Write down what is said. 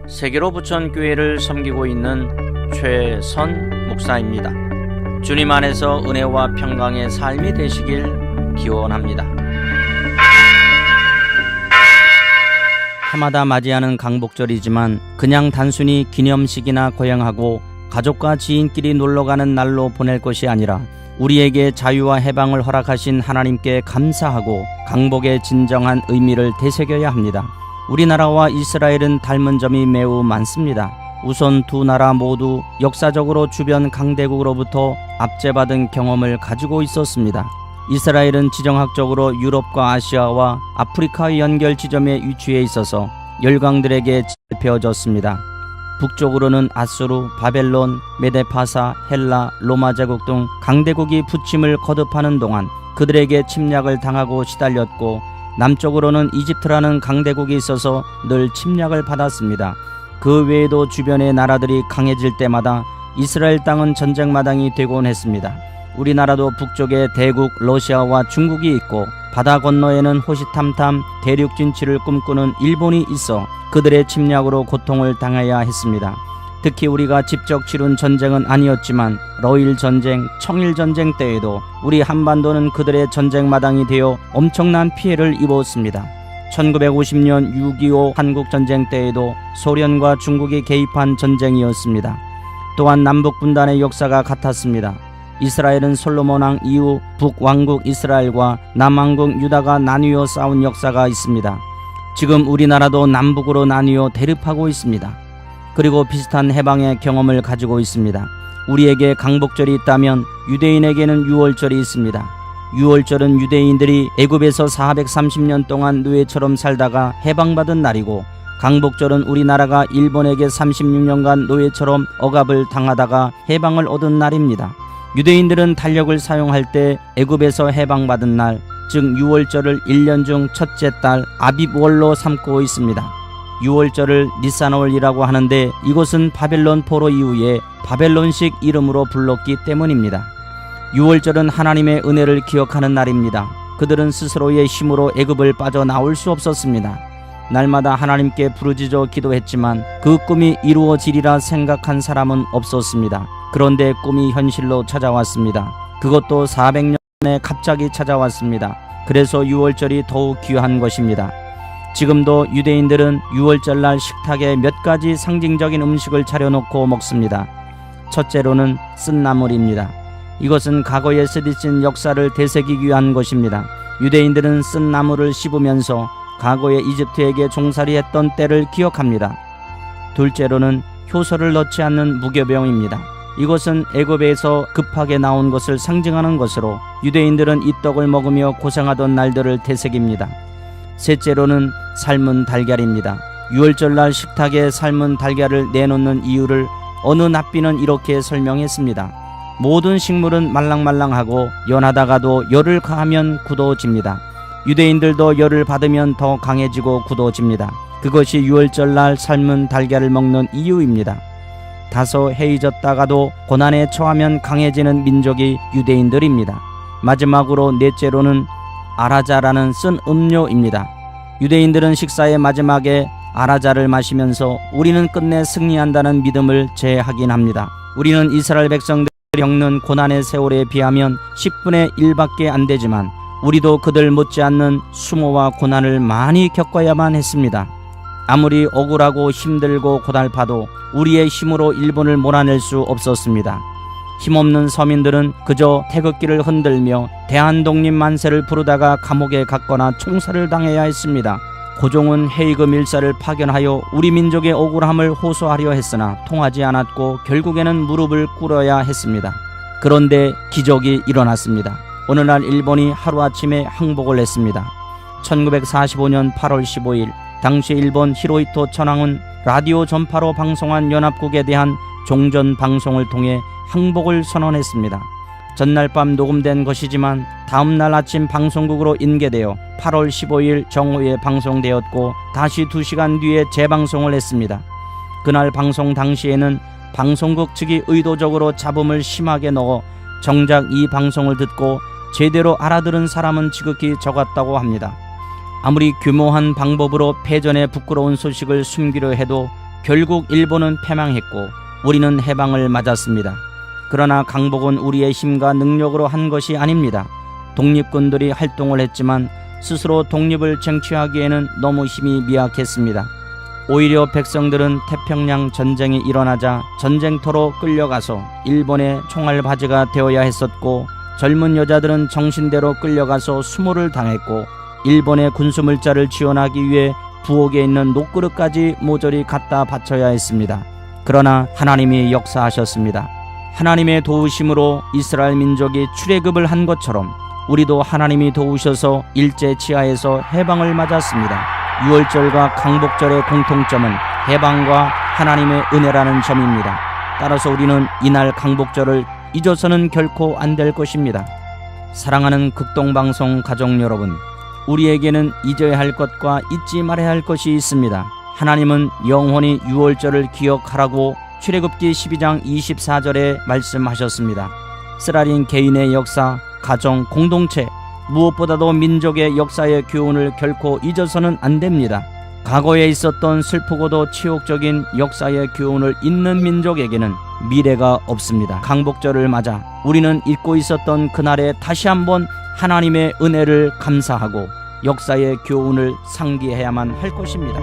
세계로 부천교회를 섬기고 있는 최선 목사입니다. 주님 안에서 은혜와 평강의 삶이 되시길 기원합니다. 해마다 맞이하는 강복절이지만 그냥 단순히 기념식이나 고향하고 가족과 지인끼리 놀러가는 날로 보낼 것이 아니라 우리에게 자유와 해방을 허락하신 하나님께 감사하고 강복의 진정한 의미를 되새겨야 합니다. 우리나라와 이스라엘은 닮은 점이 매우 많습니다. 우선 두 나라 모두 역사적으로 주변 강대국으로부터 압제받은 경험을 가지고 있었습니다. 이스라엘은 지정학적으로 유럽과 아시아와 아프리카의 연결 지점에 위치해 있어서 열강들에게 지배되어졌습니다. 북쪽으로는 아수르, 바벨론, 메데파사, 헬라, 로마 제국 등 강대국이 부침을 거듭하는 동안 그들에게 침략을 당하고 시달렸고, 남쪽으로는 이집트라는 강대국이 있어서 늘 침략을 받았습니다. 그 외에도 주변의 나라들이 강해질 때마다 이스라엘 땅은 전쟁 마당이 되곤 했습니다. 우리나라도 북쪽에 대국 러시아와 중국이 있고 바다 건너에는 호시탐탐 대륙 진출을 꿈꾸는 일본이 있어 그들의 침략으로 고통을 당해야 했습니다. 특히 우리가 직접 치룬 전쟁은 아니었지만 러일 전쟁, 청일 전쟁 때에도 우리 한반도는 그들의 전쟁 마당이 되어 엄청난 피해를 입었습니다. 1950년 6.25 한국전쟁 때에도 소련과 중국이 개입한 전쟁이었습니다. 또한 남북분단의 역사가 같았습니다. 이스라엘은 솔로몬 왕 이후 북왕국 이스라엘과 남왕국 유다가 나뉘어 싸운 역사가 있습니다. 지금 우리나라도 남북으로 나뉘어 대립하고 있습니다. 그리고 비슷한 해방의 경험을 가지고 있습니다. 우리에게 강복절이 있다면 유대인에게는 유월절이 있습니다. 유월절은 유대인들이 애굽에서 430년 동안 노예처럼 살다가 해방받은 날이고, 강복절은 우리나라가 일본에게 36년간 노예처럼 억압을 당하다가 해방을 얻은 날입니다. 유대인들은 달력을 사용할 때 애굽에서 해방받은 날, 즉 유월절을 1년 중 첫째 달 아빕월로 삼고 있습니다. 유월절을 니산월이라고 하는데 이것은 바벨론 포로 이후에 바벨론식 이름으로 불렀기 때문입니다. 유월절은 하나님의 은혜를 기억하는 날입니다. 그들은 스스로의 힘으로 애굽을 빠져나올 수 없었습니다. 날마다 하나님께 부르짖어 기도했지만 그 꿈이 이루어지리라 생각한 사람은 없었습니다. 그런데 꿈이 현실로 찾아왔습니다. 그것도 400년에 갑자기 찾아왔습니다. 그래서 유월절이 더욱 귀한 것입니다. 지금도 유대인들은 유월절날 식탁에 몇 가지 상징적인 음식을 차려놓고 먹습니다. 첫째로는 쓴나물입니다. 이것은 과거에 쓰디쓴 역사를 되새기기 위한 것입니다. 유대인들은 쓴나물을 씹으면서 과거에 이집트에게 종살이했던 때를 기억합니다. 둘째로는 효소를 넣지 않는 무교병입니다. 이것은 애굽에서 급하게 나온 것을 상징하는 것으로 유대인들은 이 떡을 먹으며 고생하던 날들을 되새깁니다. 셋째로는 삶은 달걀입니다. 유월절날 식탁에 삶은 달걀을 내놓는 이유를 어느 납비는 이렇게 설명했습니다. 모든 식물은 말랑말랑하고 연하다가도 열을 가하면 굳어집니다. 유대인들도 열을 받으면 더 강해지고 굳어집니다. 그것이 유월절날 삶은 달걀을 먹는 이유입니다. 다소 해이졌다가도 고난에 처하면 강해지는 민족이 유대인들입니다. 마지막으로 넷째로는 아라자라는 쓴 음료입니다. 유대인들은 식사의 마지막에 아라자를 마시면서 우리는 끝내 승리한다는 믿음을 재확인합니다. 우리는 이스라엘 백성들이 겪는 고난의 세월에 비하면 10분의 1밖에 안 되지만 우리도 그들 못지않는 수모와 고난을 많이 겪어야만 했습니다. 아무리 억울하고 힘들고 고달파도 우리의 힘으로 일본을 몰아낼 수 없었습니다. 힘없는 서민들은 그저 태극기를 흔들며 대한독립 만세를 부르다가 감옥에 갔거나 총살을 당해야 했습니다. 고종은 헤이그 밀사를 파견하여 우리 민족의 억울함을 호소하려 했으나 통하지 않았고 결국에는 무릎을 꿇어야 했습니다. 그런데 기적이 일어났습니다. 어느 날 일본이 하루아침에 항복을 했습니다. 1945년 8월 15일 당시 일본 히로히토 천황은 라디오 전파로 방송한 연합국에 대한 종전 방송을 통해 항복을 선언했습니다. 전날 밤 녹음된 것이지만 다음날 아침 방송국으로 인계되어 8월 15일 정오에 방송되었고 다시 2시간 뒤에 재방송을 했습니다. 그날 방송 당시에는 방송국 측이 의도적으로 잡음을 심하게 넣어 정작 이 방송을 듣고 제대로 알아들은 사람은 지극히 적었다고 합니다. 아무리 규모한 방법으로 패전의 부끄러운 소식을 숨기려 해도 결국 일본은 패망했고 우리는 해방을 맞았습니다. 그러나 강복은 우리의 힘과 능력으로 한 것이 아닙니다. 독립군들이 활동을 했지만 스스로 독립을 쟁취하기에는 너무 힘이 미약했습니다. 오히려 백성들은 태평양 전쟁이 일어나자 전쟁터로 끌려가서 일본의 총알바지가 되어야 했었고, 젊은 여자들은 정신대로 끌려가서 수모를 당했고, 일본의 군수물자를 지원하기 위해 부엌에 있는 녹그릇까지 모조리 갖다 바쳐야 했습니다. 그러나 하나님이 역사하셨습니다. 하나님의 도우심으로 이스라엘 민족이 출애굽을 한 것처럼 우리도 하나님이 도우셔서 일제 치하에서 해방을 맞았습니다. 유월절과 강복절의 공통점은 해방과 하나님의 은혜라는 점입니다. 따라서 우리는 이날 강복절을 잊어서는 결코 안 될 것입니다. 사랑하는 극동방송 가족 여러분, 우리에게는 잊어야 할 것과 잊지 말아야 할 것이 있습니다. 하나님은 영원히 유월절을 기억하라고 출애굽기 12장 24절에 말씀하셨습니다. 쓰라린 개인의 역사, 가정, 공동체, 무엇보다도 민족의 역사의 교훈을 결코 잊어서는 안 됩니다. 과거에 있었던 슬프고도 치욕적인 역사의 교훈을 잊는 민족에게는 미래가 없습니다. 강복절을 맞아 우리는 잊고 있었던 그날에 다시 한번 하나님의 은혜를 감사하고 역사의 교훈을 상기해야만 할 것입니다.